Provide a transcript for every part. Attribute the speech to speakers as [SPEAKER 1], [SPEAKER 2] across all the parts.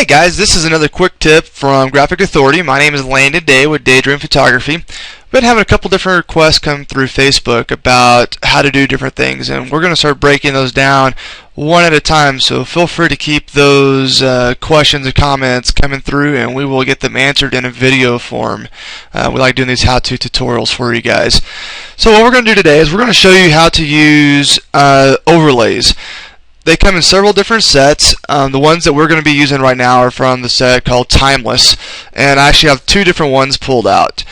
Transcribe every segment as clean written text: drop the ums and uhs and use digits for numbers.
[SPEAKER 1] Hey guys, this is another quick tip from Graphic Authority. My name is Landon Day with Daydream Photography. I've been having a couple different requests come through Facebook about how to do different things, and we're going to start breaking those down one at a time, so feel free to keep those questions and comments coming through, and we will get them answered in a video form. We like doing these how-to tutorials for you guys. So what we're going to do today is we're going to show you how to use overlays. They come in several different sets. The ones that we're going to be using right now are from the set called Timeless, and I actually have two different ones pulled out.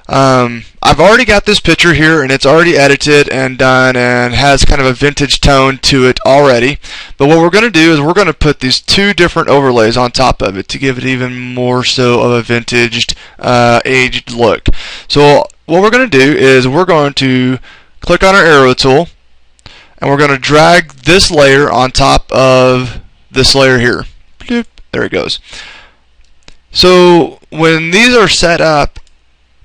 [SPEAKER 1] I've already got this picture here, and it's already edited and done and has kind of a vintage tone to it already. But what we're going to do is we're going to put these two different overlays on top of it to give it even more so of a vintaged, aged look. So what we're going to do is we're going to click on our arrow tool, and we're going to drag this layer on top of this layer here. Bloop, there it goes. So when these are set up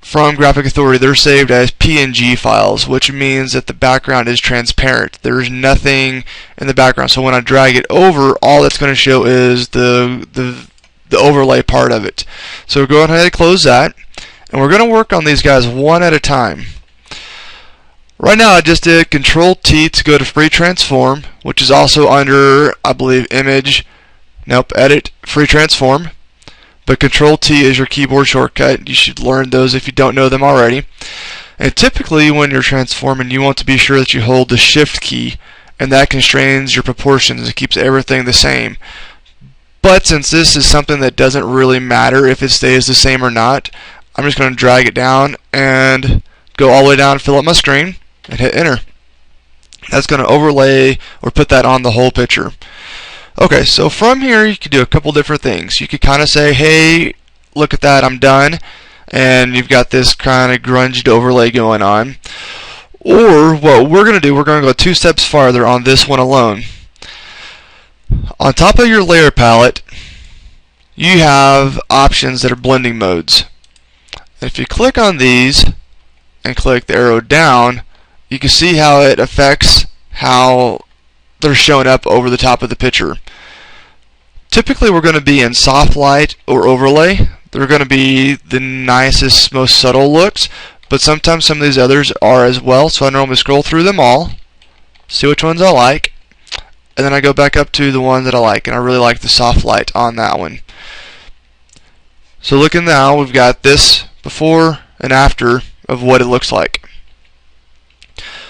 [SPEAKER 1] from Graphic Authority, they're saved as PNG files, which means that the background is transparent. There's nothing in the background. So when I drag it over, all that's going to show is the overlay part of it. So go ahead and close that, and we're going to work on these guys one at a time. Right now I just did Control T to go to Free Transform, which is also under, I believe, Edit, Free Transform. But Control T is your keyboard shortcut. You should learn those if you don't know them already. And typically when you're transforming, you want to be sure that you hold the Shift key, and that constrains your proportions. It keeps everything the same. But since this is something that doesn't really matter if it stays the same or not, I'm just going to drag it down and go all the way down and fill up my screen and hit enter. That's going to overlay or put that on the whole picture. Okay, so from here you can do a couple different things. You could kind of say, hey, look at that, I'm done, and you've got this kind of grunged overlay going on. Or what we're going to do, we're going to go two steps farther on this one alone. On top of your layer palette, you have options that are blending modes. If you click on these and click the arrow down, you can see how it affects how they're showing up over the top of the picture. Typically we're going to be in soft light or overlay. They're going to be the nicest, most subtle looks, but sometimes some of these others are as well. So I normally scroll through them all, see which ones I like, and then I go back up to the one that I like, and I really like the soft light on that one. So looking now, we've got this before and after of what it looks like.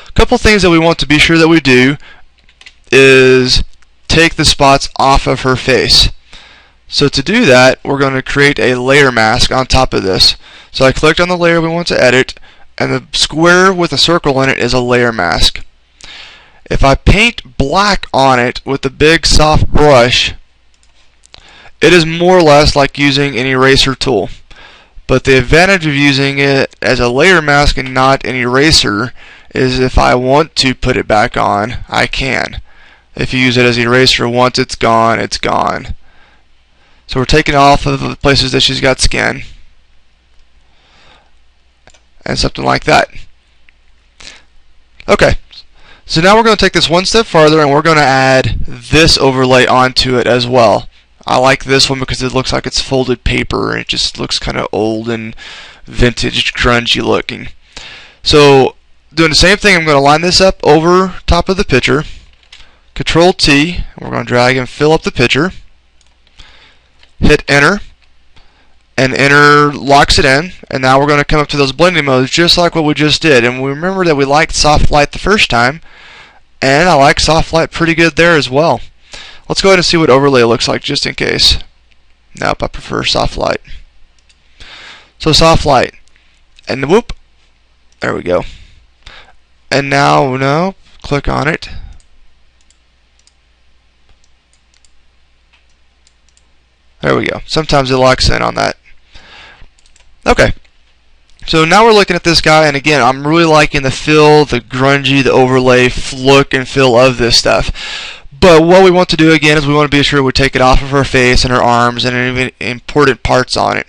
[SPEAKER 1] A couple things that we want to be sure that we do is take the spots off of her face. So to do that, we're going to create a layer mask on top of this. So I clicked on the layer we want to edit, and the square with a circle in it is a layer mask. If I paint black on it with a big soft brush, it is more or less like using an eraser tool. But the advantage of using it as a layer mask and not an eraser is if I want to put it back on, I can. If you use it as an eraser, once it's gone, it's gone. So we're taking it off of the places that she's got skin. And something like that. Okay, so now we're going to take this one step farther, and we're going to add this overlay onto it as well. I like this one because it looks like it's folded paper, and it just looks kind of old and vintage, grungy looking. So doing the same thing, I'm going to line this up over top of the picture. Control T, and we're going to drag and fill up the picture. Hit enter, and enter locks it in. And now we're going to come up to those blending modes just like what we just did. And we remember that we liked soft light the first time, and I like soft light pretty good there as well. Let's go ahead and see what overlay looks like just in case. Nope, I prefer soft light. So soft light, and whoop, there we go. And now, click on it. There we go. Sometimes it locks in on that. Okay. So now we're looking at this guy, and again, I'm really liking the feel, the grungy, the overlay look and feel of this stuff. But what we want to do again is we want to be sure we take it off of her face and her arms and any important parts on it.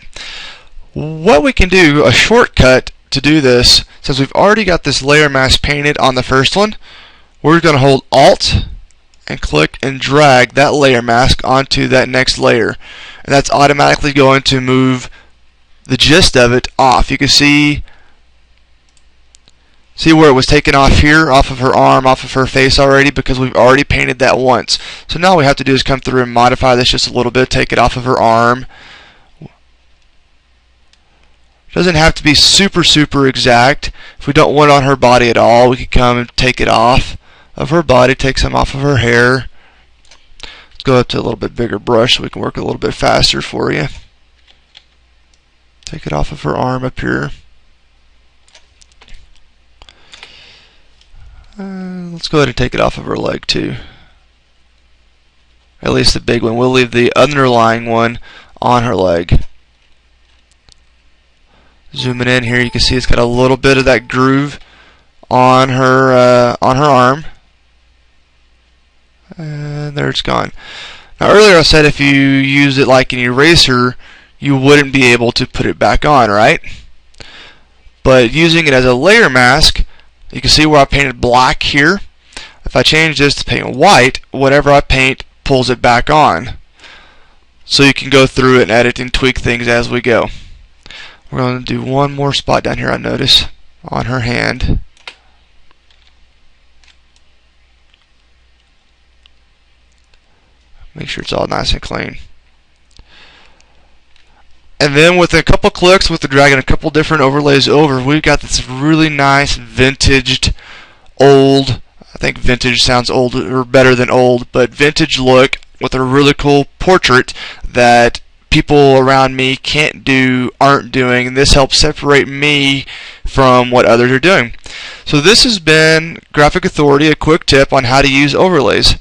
[SPEAKER 1] What we can do, a shortcut to do this, since we've already got this layer mask painted on the first one, we're going to hold Alt and click and drag that layer mask onto that next layer, and that's automatically going to move the gist of it off. You can see where it was taken off here, off of her arm, off of her face already, because we've already painted that once. So now all we have to do is come through and modify this just a little bit, take it off of her arm. Doesn't have to be super exact. If we don't want it on her body at all, we can come and take it off of her body, take some off of her hair. Let's go up to a little bit bigger brush so we can work a little bit faster for you. Take it off of her arm up here. Let's go ahead and take it off of her leg too. At least the big one. We'll leave the underlying one on her leg. Zooming in here, you can see it's got a little bit of that groove on her arm. And there it's gone. Now earlier I said if you use it like an eraser, you wouldn't be able to put it back on, right? But using it as a layer mask, you can see where I painted black here. If I change this to paint white, whatever I paint pulls it back on. So you can go through it and edit and tweak things as we go. We're going to do one more spot down here, I notice, on her hand. Make sure it's all nice and clean. And then with a couple clicks, with the dragging a couple different overlays over, we've got this really nice vintaged, old, I think vintage sounds old or better than old, but vintage look with a really cool portrait that people around me can't do, aren't doing, and this helps separate me from what others are doing. So this has been Graphic Authority, a quick tip on how to use overlays.